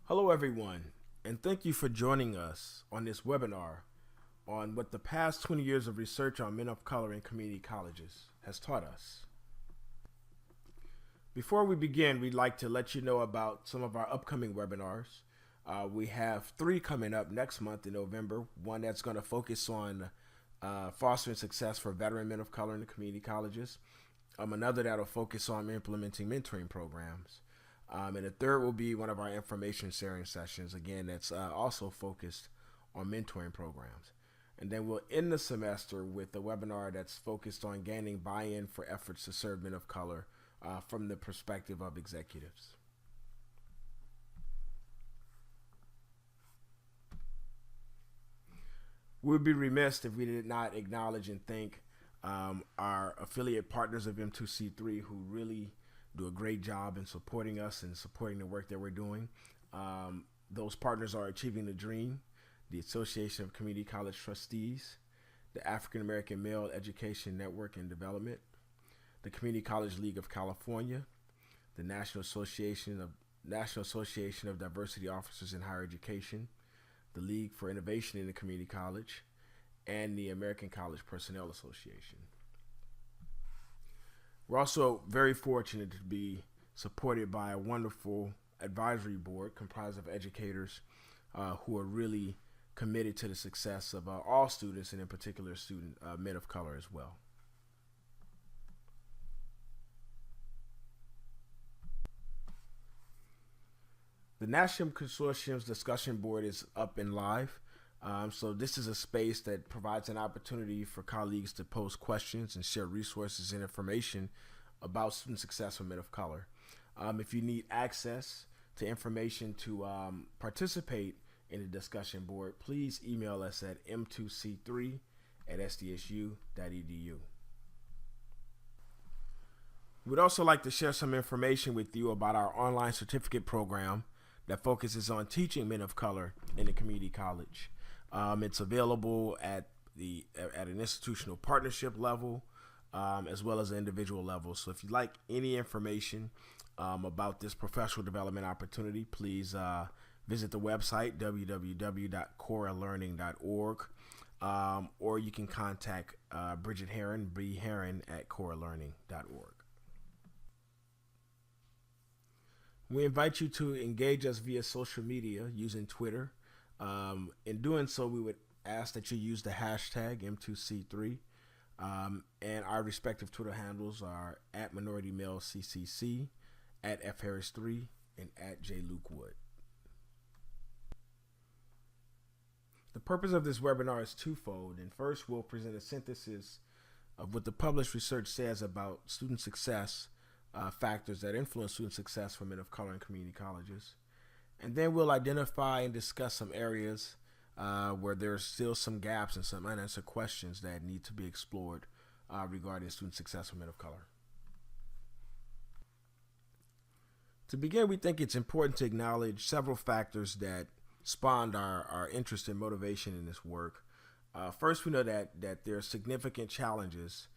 Hello, everyone, and thank you for joining us on this webinar on what the past 20 years of research on men of color in community colleges has taught us. Before we begin, we'd like to let you know about some of our upcoming webinars. We have 3 coming up next month in November, one that's going to focus on fostering success for veteran men of color in the community colleges, another that'll focus on implementing mentoring programs. And the third will be one of our information sharing sessions, again, that's also focused on mentoring programs. And then we'll end the semester with a webinar that's focused on gaining buy-in for efforts to serve men of color from the perspective of executives. We'd be remiss if we did not acknowledge and thank our affiliate partners of M2C3 who really do a great job in supporting us and supporting the work that we're doing. Those partners are Achieving the Dream, the Association of Community College Trustees, the African American Male Education Network and Development, the Community College League of California, the National Association of Diversity Officers in Higher Education, the League for Innovation in the Community College, and the American College Personnel Association. We're also very fortunate to be supported by a wonderful advisory board comprised of educators who are really committed to the success of all students, and in particular men of color as well. The National Consortium's discussion board is up and live. So this is a space that provides an opportunity for colleagues to pose questions and share resources and information about student success for men of color. If you need access to information to participate in the discussion board, please email us at m2c3@sdsu.edu. We'd also like to share some information with you about our online certificate program that focuses on teaching men of color in the community college. It's available at an institutional partnership level as well as an individual level. So if you'd like any information about this professional development opportunity, please visit the website www.coralearning.org, or you can contact Bridget Herron, at coralearning.org. We invite you to engage us via social media using Twitter. In doing so, we would ask that you use the hashtag M2C3, and our respective Twitter handles are @MinorityMaleCCC, @FHarris3, and @JLukeWood. The purpose of this webinar is twofold, and first we'll present a synthesis of what the published research says about student success factors that influence student success for men of color in community colleges. And then we'll identify and discuss some areas where there's still some gaps and some unanswered questions that need to be explored regarding student success for men of color. To begin, we think it's important to acknowledge several factors that spawned our interest and motivation in this work. First, we know that there are significant challenges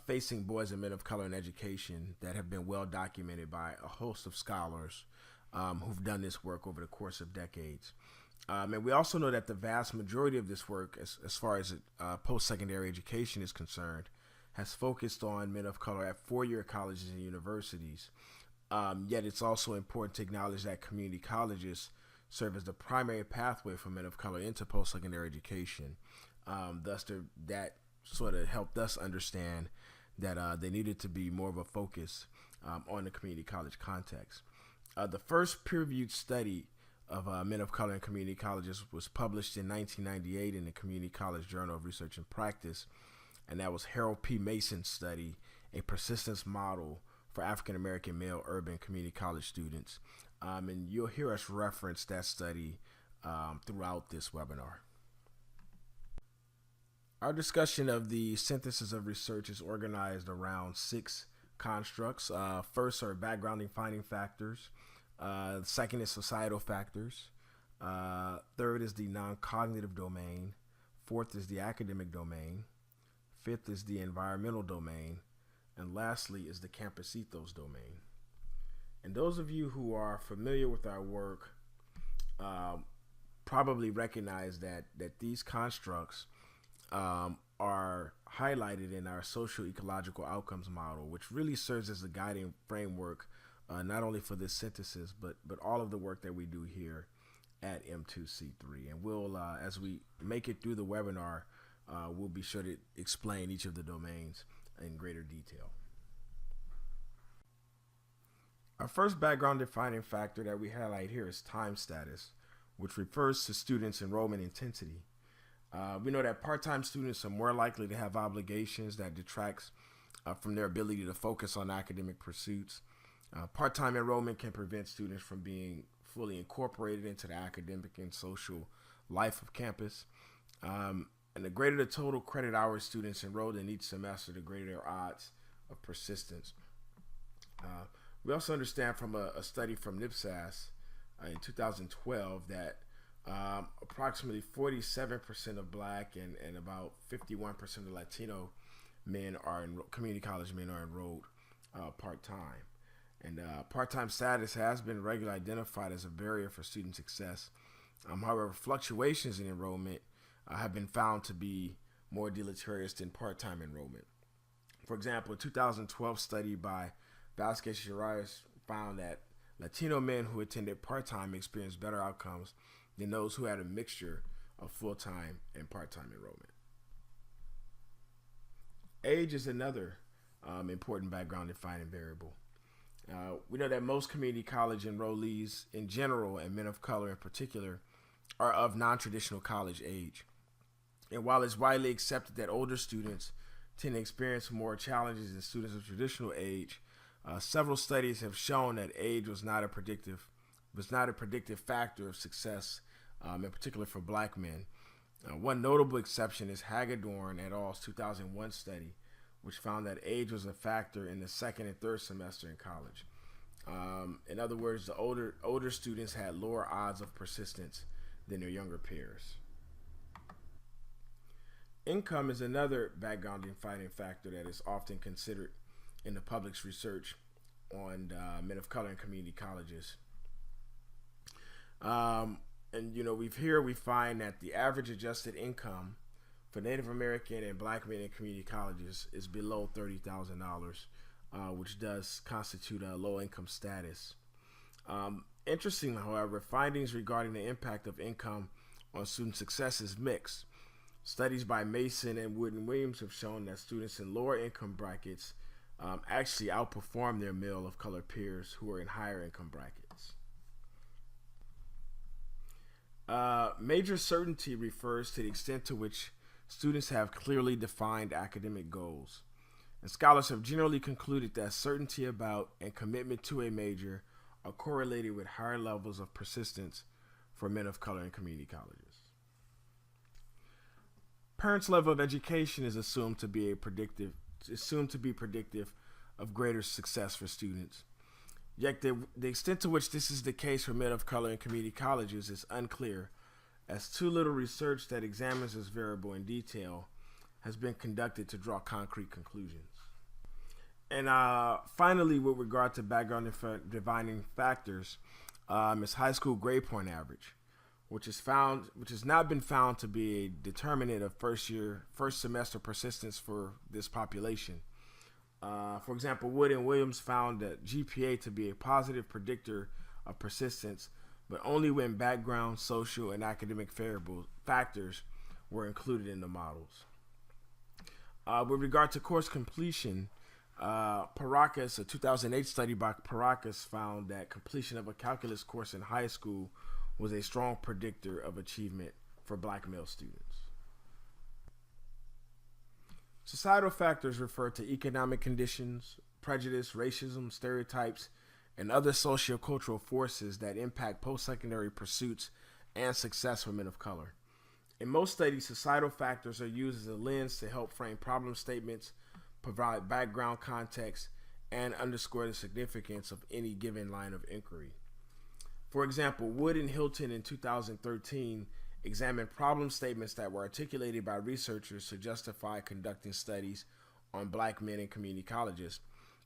facing boys and men of color in education that have been well documented by a host of scholars who've done this work over the course of decades. And we also know that the vast majority of this work, as far as post-secondary education is concerned, has focused on men of color at four-year colleges and universities. Yet it's also important to acknowledge that community colleges serve as the primary pathway for men of color into post-secondary education. Thus, that sort of helped us understand that there needed to be more of a focus on the community college context. The first peer-reviewed study of men of color in community colleges was published in 1998 in the Community College Journal of Research and Practice, and that was Harold P. Mason's study, A Persistence Model for African American Male Urban Community College Students. And you'll hear us reference that study throughout this webinar. Our discussion of the synthesis of research is organized around 6 constructs. First are background defining factors. Second is societal factors. Third is the non-cognitive domain. Fourth is the academic domain. Fifth is the environmental domain. And lastly is the campus ethos domain. And those of you who are familiar with our work um, probably recognize that these constructs are highlighted in our socio-ecological outcomes model, which really serves as a guiding framework, not only for this synthesis, but all of the work that we do here at M2C3. And we'll, as we make it through the webinar, we'll be sure to explain each of the domains in greater detail. Our first background defining factor that we highlight here is time status, which refers to students' enrollment intensity. We know that part-time students are more likely to have obligations that detracts from their ability to focus on academic pursuits. Part-time enrollment can prevent students from being fully incorporated into the academic and social life of campus. And the greater the total credit hours students enrolled in each semester, the greater their odds of persistence. We also understand from a study from NIPSAS in 2012 that approximately 47% of Black and about 51% of Latino men community college men are enrolled part-time. And part-time status has been regularly identified as a barrier for student success. However, fluctuations in enrollment have been found to be more deleterious than part-time enrollment. For example, a 2012 study by Vasquez-Shiraz found that Latino men who attended part-time experienced better outcomes than those who had a mixture of full-time and part-time enrollment. Age is another important background defining variable. We know that most community college enrollees in general, and men of color in particular, are of non-traditional college age. And while it's widely accepted that older students tend to experience more challenges than students of traditional age, several studies have shown that age was not a predictive factor of success, in particular for Black men. One notable exception is Hagedorn et al.'s 2001 study, which found that age was a factor in the second and third semester in college. In other words, the older students had lower odds of persistence than their younger peers. Income is another background defining factor that is often considered in the public's research on men of color in community colleges. And we find that the average adjusted income for Native American and Black men in community colleges is below $30,000, which does constitute a low income status. Interestingly, however, findings regarding the impact of income on student success is mixed. Studies by Mason and Wood and Williams have shown that students in lower income brackets actually outperform their male of color peers who are in higher income brackets. Major certainty refers to the extent to which students have clearly defined academic goals. And scholars have generally concluded that certainty about and commitment to a major are correlated with higher levels of persistence for men of color in community colleges. Parents' level of education is assumed to be predictive of greater success for students. Yet the extent to which this is the case for men of color in community colleges is unclear, as too little research that examines this variable in detail has been conducted to draw concrete conclusions. And finally, with regard to background defining factors, is high school grade point average, which has not been found to be a determinant of first semester persistence for this population. For example, Wood and Williams found that GPA to be a positive predictor of persistence, but only when background, social, and academic factors were included in the models. With regard to course completion, Paracas, a 2008 study by Paracas, found that completion of a calculus course in high school was a strong predictor of achievement for Black male students. Societal factors refer to economic conditions, prejudice, racism, stereotypes, and other socio-cultural forces that impact post-secondary pursuits and success for men of color. In most studies, societal factors are used as a lens to help frame problem statements, provide background context, and underscore the significance of any given line of inquiry. For example, Wood and Hilton in 2013 examined problem statements that were articulated by researchers to justify conducting studies on Black men in community colleges.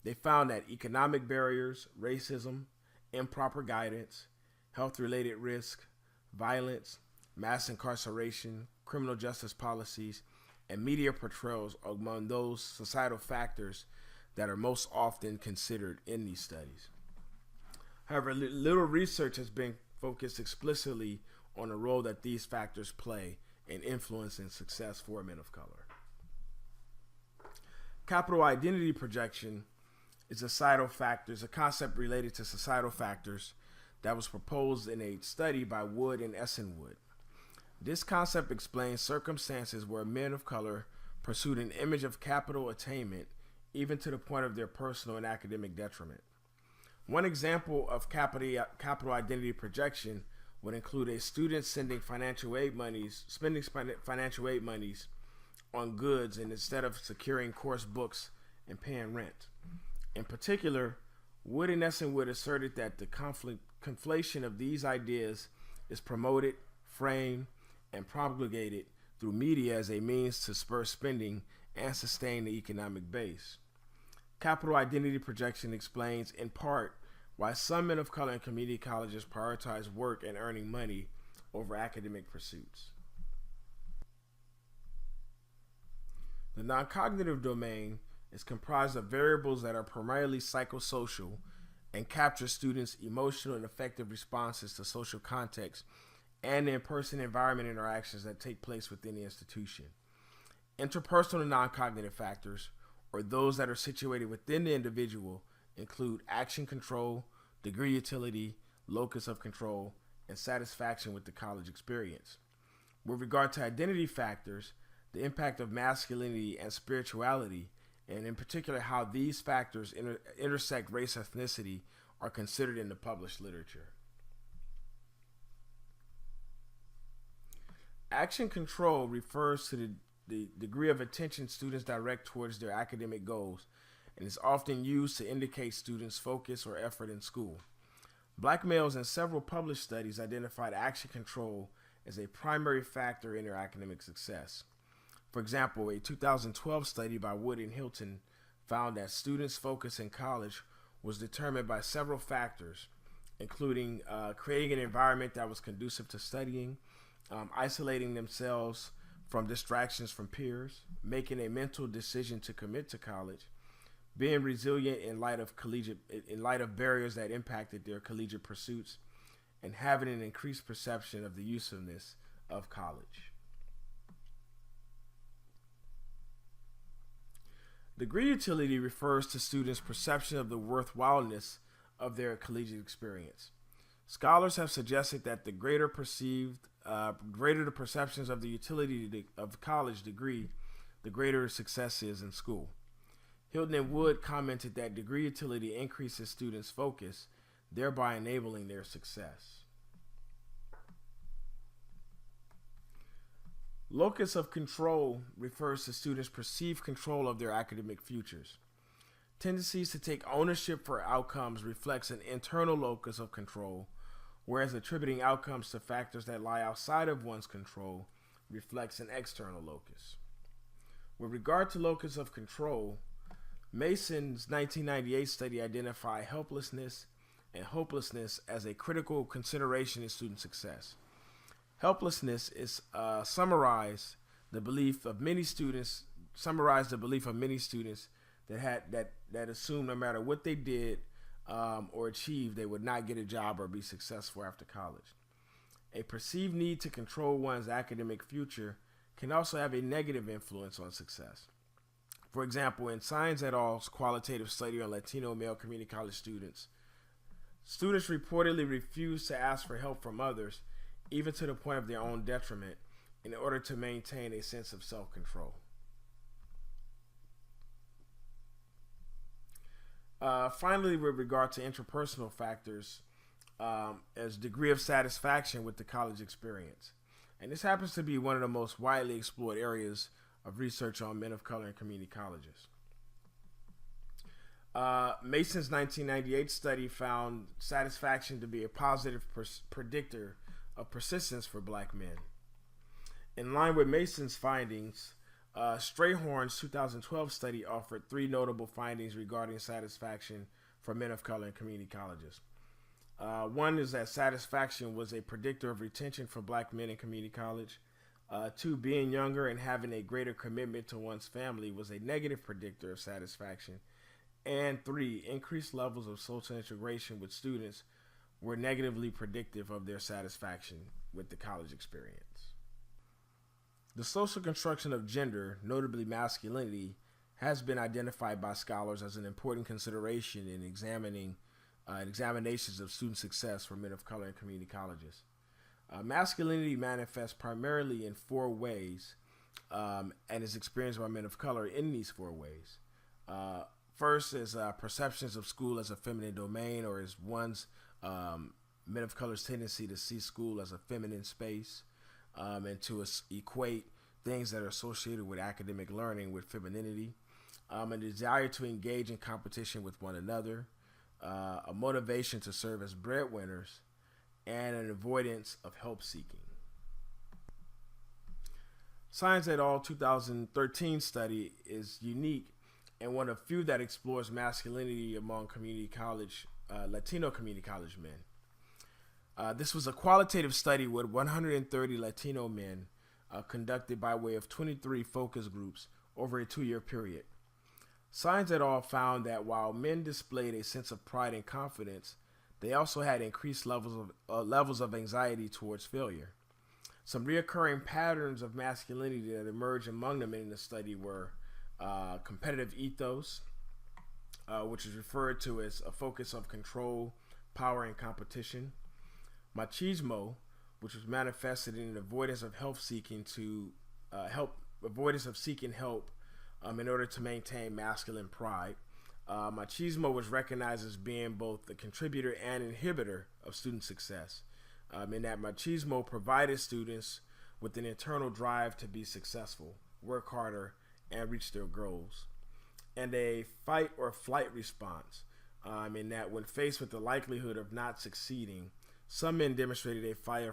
They found that economic barriers, racism, improper guidance, health-related risk, violence, mass incarceration, criminal justice policies, and media portrayals are among those societal factors that are most often considered in these studies. However, little research has been focused explicitly on the role that these factors play in influencing success for men of color. Capital identity projection is a concept related to societal factors that was proposed in a study by Wood and Essenwood. This concept explains circumstances where men of color pursued an image of capital attainment, even to the point of their personal and academic detriment. One example of capital identity projection would include a student spending financial aid monies on goods and instead of securing course books and paying rent. In particular, Wood and Essenwood asserted that the conflation of these ideas is promoted, framed, and propagated through media as a means to spur spending and sustain the economic base. Capital identity projection explains, in part, why some men of color in community colleges prioritize work and earning money over academic pursuits. The non-cognitive domain is comprised of variables that are primarily psychosocial and capture students' emotional and affective responses to social context and the in-person environment interactions that take place within the institution. Interpersonal non-cognitive factors, or those that are situated within the individual, include action control, degree utility, locus of control, and satisfaction with the college experience. With regard to identity factors, the impact of masculinity and spirituality, and in particular how these factors intersect race ethnicity, are considered in the published literature. Action control refers to the degree of attention students direct towards their academic goals and is often used to indicate students' focus or effort in school. Black males in several published studies identified action control as a primary factor in their academic success. For example, a 2012 study by Wood and Hilton found that students' focus in college was determined by several factors, including creating an environment that was conducive to studying, isolating themselves from distractions from peers, making a mental decision to commit to college, being resilient in light of barriers that impacted their collegiate pursuits, and having an increased perception of the usefulness of college. Degree utility refers to students' perception of the worthwhileness of their collegiate experience. Scholars have suggested that the greater the perceptions of the utility of college degree, the greater success is in school. Hilton and Wood commented that degree utility increases students' focus, thereby enabling their success. Locus of control refers to students' perceived control of their academic futures. Tendencies to take ownership for outcomes reflects an internal locus of control, whereas attributing outcomes to factors that lie outside of one's control reflects an external locus. With regard to locus of control, Mason's 1998 study identified helplessness and hopelessness as a critical consideration in student success. Helplessness is summarized the belief of many students that assumed no matter what they did or achieved, they would not get a job or be successful after college. A perceived need to control one's academic future can also have a negative influence on success. For example, in Science et al.'s qualitative study on Latino male community college students reportedly refused to ask for help from others, even to the point of their own detriment, in order to maintain a sense of self-control. Finally, with regard to interpersonal factors, as degree of satisfaction with the college experience. And this happens to be one of the most widely explored areas of research on men of color in community colleges. Mason's 1998 study found satisfaction to be a positive predictor of persistence for black men. In line with Mason's findings, Strayhorn's 2012 study offered three notable findings regarding satisfaction for men of color in community colleges. One is that satisfaction was a predictor of retention for black men in community college. Two, being younger and having a greater commitment to one's family was a negative predictor of satisfaction. And three, increased levels of social integration with students were negatively predictive of their satisfaction with the college experience. The social construction of gender, notably masculinity, has been identified by scholars as an important consideration in examinations of student success for men of color in community colleges. Masculinity manifests primarily in four ways and is experienced by men of color in these four ways. First is perceptions of school as a feminine domain, or as one's men of color's tendency to see school as a feminine space and to equate things that are associated with academic learning with femininity, a desire to engage in competition with one another, a motivation to serve as breadwinners, and an avoidance of help seeking. Science et al. 2013 study is unique and one of few that explores masculinity among Latino community college men. This was a qualitative study with 130 Latino men conducted by way of 23 focus groups over a 2-year period. Science et al. Found that while men displayed a sense of pride and confidence, they also had increased levels of anxiety towards failure. Some reoccurring patterns of masculinity that emerged among the men in the study were competitive ethos, which is referred to as a focus of control, power, and competition. Machismo, which was manifested in an avoidance of seeking help in order to maintain masculine pride. Machismo was recognized as being both the contributor and inhibitor of student success, in that machismo provided students with an internal drive to be successful, work harder, and reach their goals, and a fight or flight response, in that when faced with the likelihood of not succeeding, some men demonstrated a fight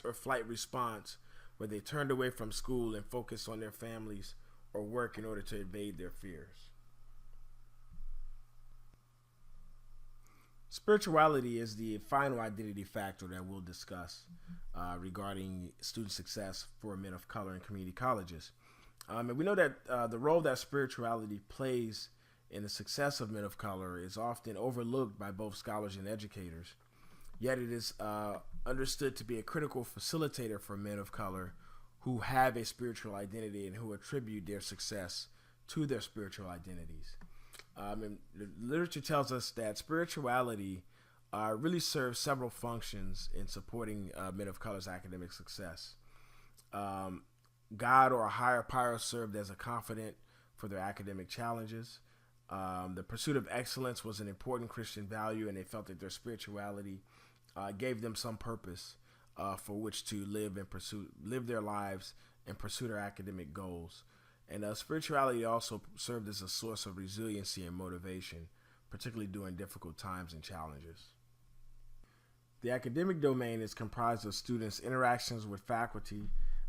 or flight response where they turned away from school and focused on their families or work in order to evade their fears. Spirituality is the final identity factor that we'll discuss regarding student success for men of color in community colleges. And we know that the role that spirituality plays in the success of men of color is often overlooked by both scholars and educators. Yet it is understood to be a critical facilitator for men of color who have a spiritual identity and who attribute their success to their spiritual identities. And the literature tells us that spirituality really serves several functions in supporting men of color's academic success. God or a higher power served as a confidant for their academic challenges. The pursuit of excellence was an important Christian value, and they felt that their spirituality gave them some purpose for which to live their lives and pursue their academic goals. And spirituality also served as a source of resiliency and motivation, particularly during difficult times and challenges. The academic domain is comprised of students' interactions with faculty,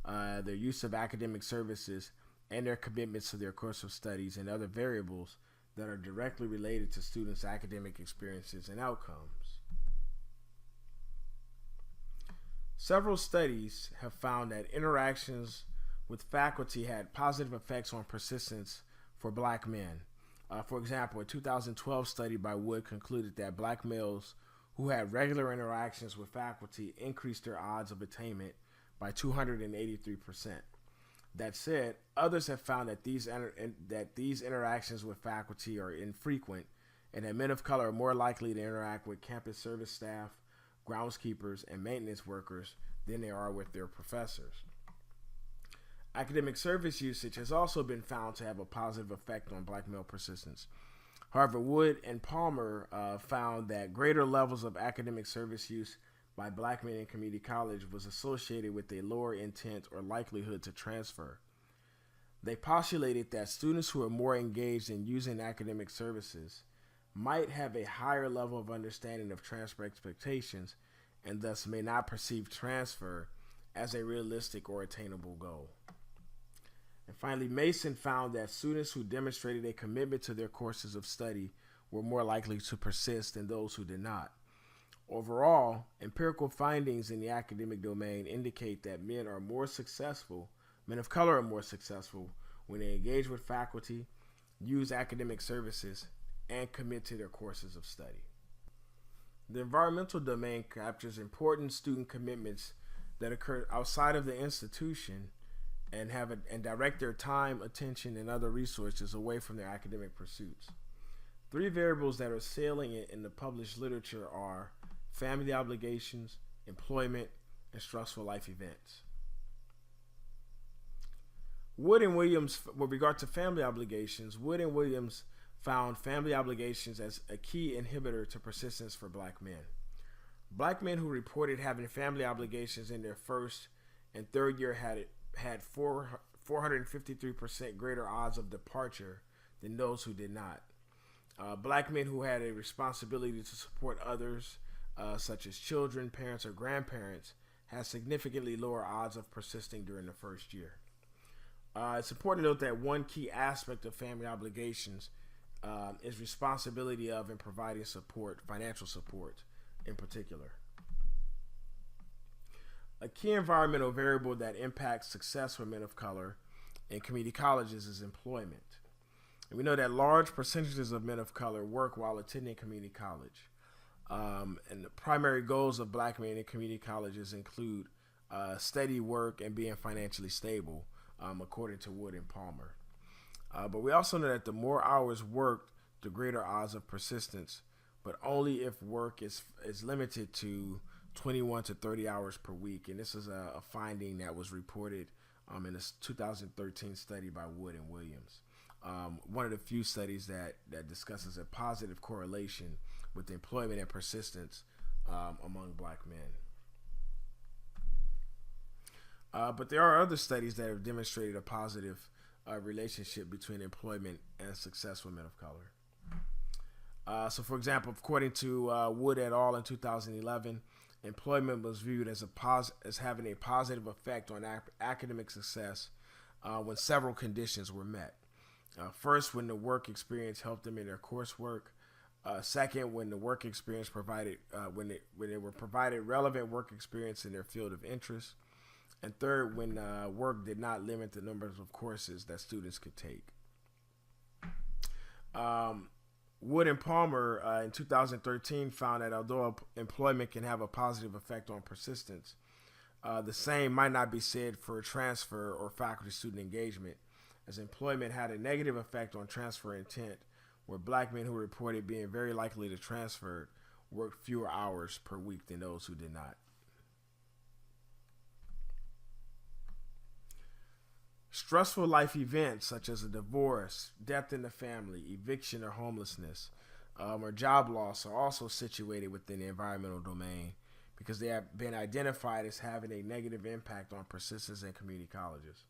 their use of academic services, and their commitments to their course of studies and other variables that are directly related to students' academic experiences and outcomes. Several studies have found that interactions with faculty had positive effects on persistence for black men. For example, a 2012 study by Wood concluded that black males who had regular interactions with faculty increased their odds of attainment by 283%. That said, others have found that these interactions with faculty are infrequent, and that men of color are more likely to interact with campus service staff, groundskeepers, and maintenance workers than they are with their professors. Academic service usage has also been found to have a positive effect on black male persistence. However, Wood and Palmer found that greater levels of academic service use by black men in community college was associated with a lower intent or likelihood to transfer. They postulated that students who are more engaged in using academic services might have a higher level of understanding of transfer expectations and thus may not perceive transfer as a realistic or attainable goal. And finally, Mason found that students who demonstrated a commitment to their courses of study were more likely to persist than those who did not. Overall, empirical findings in the academic domain indicate that men of color are more successful when they engage with faculty, use academic services, and commit to their courses of study. The environmental domain captures important student commitments that occur outside of the institution and direct their time, attention, and other resources away from their academic pursuits. Three variables that are salient in the published literature are family obligations, employment, and stressful life events. Wood and Williams, with regard to family obligations, Wood and Williams found family obligations as a key inhibitor to persistence for black men. Black men who reported having family obligations in their first and third year had 453% greater odds of departure than those who did not. Black men who had a responsibility to support others, such as children, parents, or grandparents, had significantly lower odds of persisting during the first year. It's important to note that one key aspect of family obligations is responsibility of and providing support, financial support in particular. A key environmental variable that impacts success for men of color in community colleges is employment. And we know that large percentages of men of color work while attending community college. And the primary goals of black men in community colleges include steady work and being financially stable, according to Wood and Palmer. But we also know that the more hours worked, the greater odds of persistence, but only if work is limited to 21 to 30 hours per week. And this is a finding that was reported in a 2013 study by Wood and Williams. One of the few studies that discusses a positive correlation with employment and persistence among black men. But there are other studies that have demonstrated a positive relationship between employment and success for men of color. So, for example, according to Wood et al. In 2011, employment was viewed as having a positive effect on academic success when several conditions were met. First, when the work experience helped them in their coursework. Second, when the work experience when they were provided relevant work experience in their field of interest. And third, when work did not limit the numbers of courses that students could take. Wood and Palmer in 2013 found that although employment can have a positive effect on persistence, the same might not be said for transfer or faculty-student engagement, as employment had a negative effect on transfer intent, where black men who reported being very likely to transfer worked fewer hours per week than those who did not. Stressful life events such as a divorce, death in the family, eviction or homelessness, or job loss are also situated within the environmental domain because they have been identified as having a negative impact on persistence in community colleges.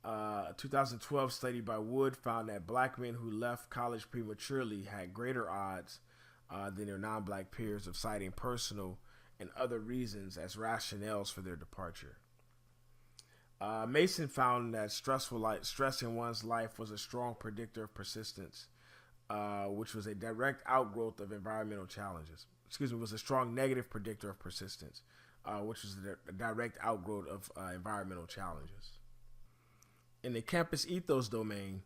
A 2012 study by Wood found that black men who left college prematurely had greater odds than their non-black peers of citing personal and other reasons as rationales for their departure. Mason found that stress in one's life was a strong predictor of persistence, which was a direct outgrowth of environmental challenges. Was a strong negative predictor of persistence, which was a direct outgrowth of environmental challenges. In the campus ethos domain,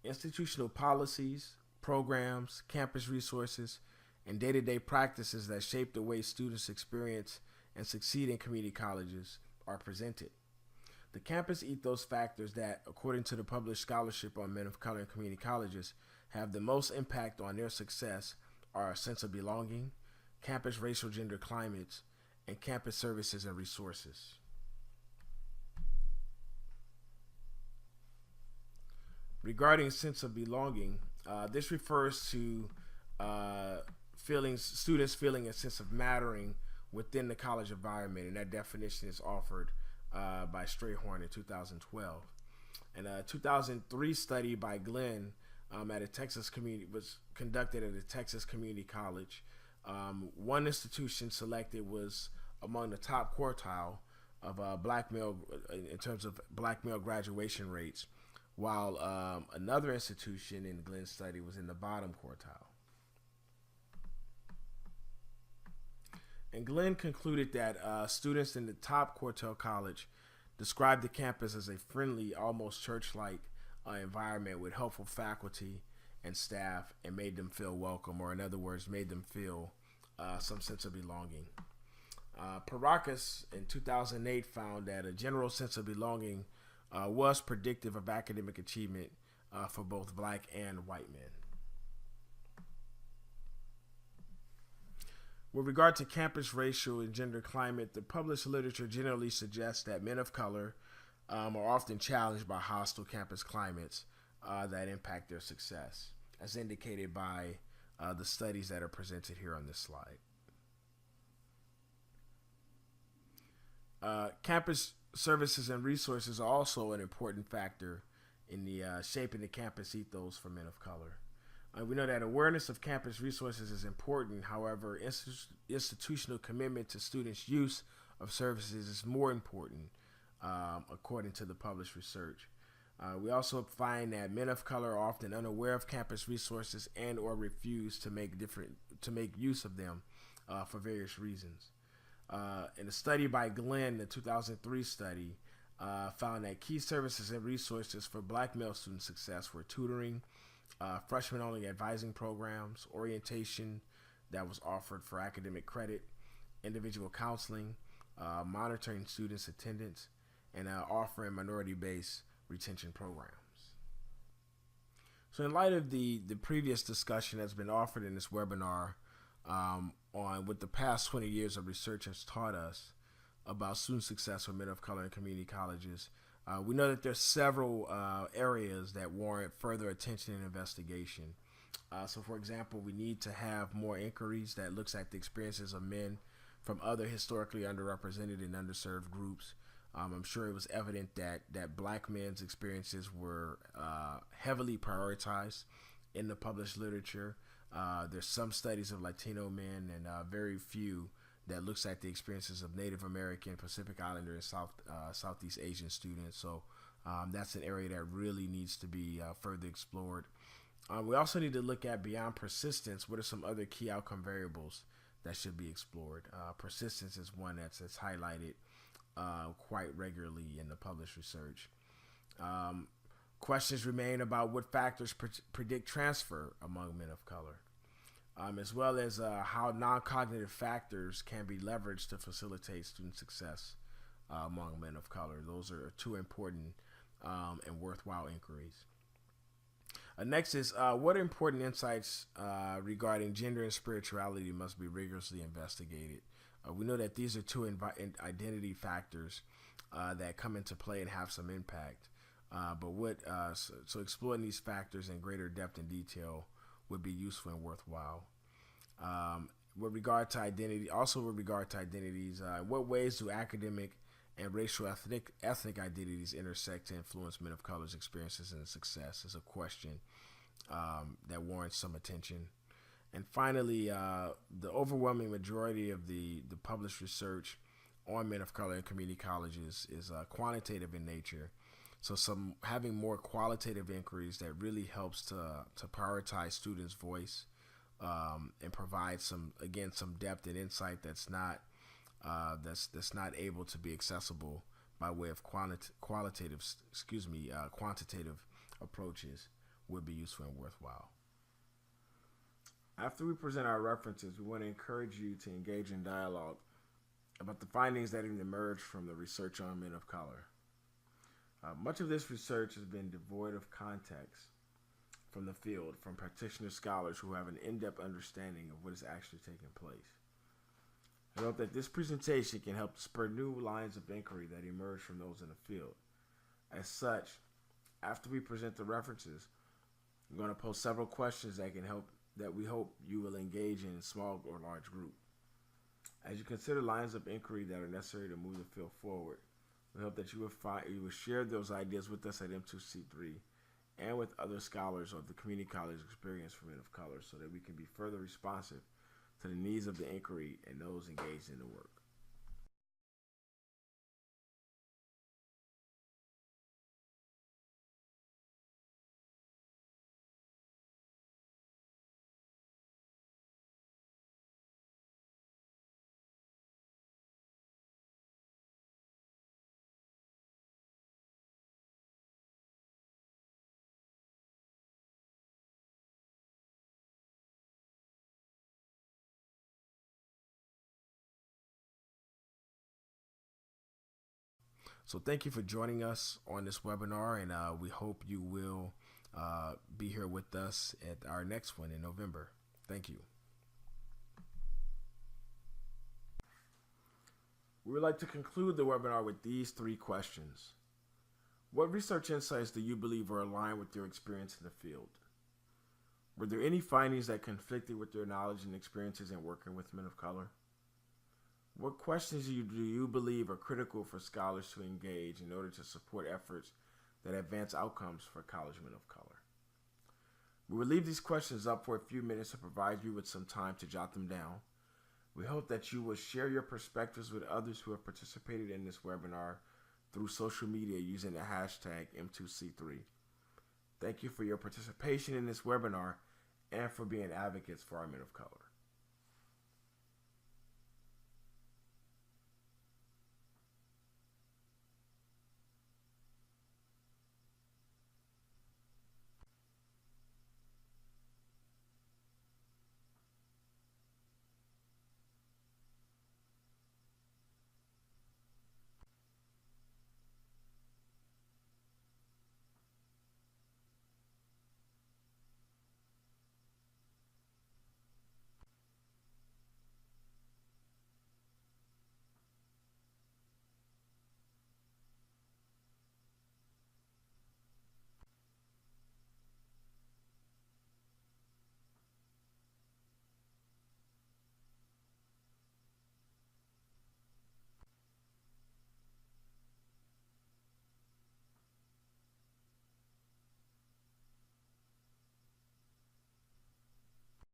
institutional policies, programs, campus resources, and day-to-day practices that shape the way students experience and succeed in community colleges are presented. The campus ethos factors that, according to the published scholarship on men of color in community colleges, have the most impact on their success are a sense of belonging, campus racial gender climates, and campus services and resources. Regarding sense of belonging, this refers to students feeling a sense of mattering within the college environment, and that definition is offered by Strayhorn in 2012. And a 2003 study by Glenn was conducted at a Texas community college. One institution selected was among the top quartile of black male in terms of black male graduation rates, while another institution in Glenn's study was in the bottom quartile. And Glenn concluded that students in the top quartile college described the campus as a friendly, almost church-like environment with helpful faculty and staff, and made them feel welcome, or in other words, made them feel some sense of belonging. Parakis in 2008 found that a general sense of belonging was predictive of academic achievement for both black and white men. With regard to campus racial and gender climate, the published literature generally suggests that men of color are often challenged by hostile campus climates that impact their success, as indicated by the studies that are presented here on this slide. Campus services and resources are also an important factor in the shaping the campus ethos for men of color. We know that awareness of campus resources is important. However, institutional commitment to students' use of services is more important, according to the published research. We also find that men of color are often unaware of campus resources and/or refuse to make use of them for various reasons. In a study by Glenn, the 2003 study, found that key services and resources for black male student success were tutoring, freshman-only advising programs, orientation that was offered for academic credit, individual counseling, monitoring students' attendance, and offering minority-based retention programs. So in light of the previous discussion that's been offered in this webinar on what the past 20 years of research has taught us about student success for men of color in community colleges, we know that there's several areas that warrant further attention and investigation. So for example, we need to have more inquiries that looks at the experiences of men from other historically underrepresented and underserved groups. I'm sure it was evident that black men's experiences were heavily prioritized in the published literature. There's some studies of Latino men and very few that looks at the experiences of Native American, Pacific Islander, and Southeast Asian students. So that's an area that really needs to be further explored. We also need to look at beyond persistence. What are some other key outcome variables that should be explored? Persistence is one that's highlighted quite regularly in the published research. Questions remain about what factors predict transfer among men of color, as well as how non-cognitive factors can be leveraged to facilitate student success among men of color. Those are two important and worthwhile inquiries. Next is what important insights regarding gender and spirituality must be rigorously investigated. We know that these are two identity factors that come into play and have some impact. So exploring these factors in greater depth and detail would be useful and worthwhile. With regard to identities, in what ways do academic and racial ethnic identities intersect to influence men of color's experiences and success is a question that warrants some attention. And finally, the overwhelming majority of the published research on men of color in community colleges is quantitative in nature. So having more qualitative inquiries that really helps to prioritize students' voice and provide some depth and insight that's not able to be accessible by way of quantitative approaches would be useful and worthwhile. After we present our references, we want to encourage you to engage in dialogue about the findings that have emerged from the research on men of color. Much of this research has been devoid of context from the field, from practitioner scholars who have an in-depth understanding of what is actually taking place. I hope that this presentation can help spur new lines of inquiry that emerge from those in the field. As such, after we present the references, I'm going to pose several questions that we hope you will engage in small or large group. As you consider lines of inquiry that are necessary to move the field forward, we hope that you will share those ideas with us at M2C3 and with other scholars of the community college experience for men of color so that we can be further responsive to the needs of the inquiry and those engaged in the work. So thank you for joining us on this webinar, and we hope you will be here with us at our next one in November. Thank you. We would like to conclude the webinar with these 3 questions. What research insights do you believe are aligned with your experience in the field? Were there any findings that conflicted with your knowledge and experiences in working with men of color? What questions do you believe are critical for scholars to engage in order to support efforts that advance outcomes for college men of color? We will leave these questions up for a few minutes to provide you with some time to jot them down. We hope that you will share your perspectives with others who have participated in this webinar through social media using the hashtag M2C3. Thank you for your participation in this webinar and for being advocates for our men of color.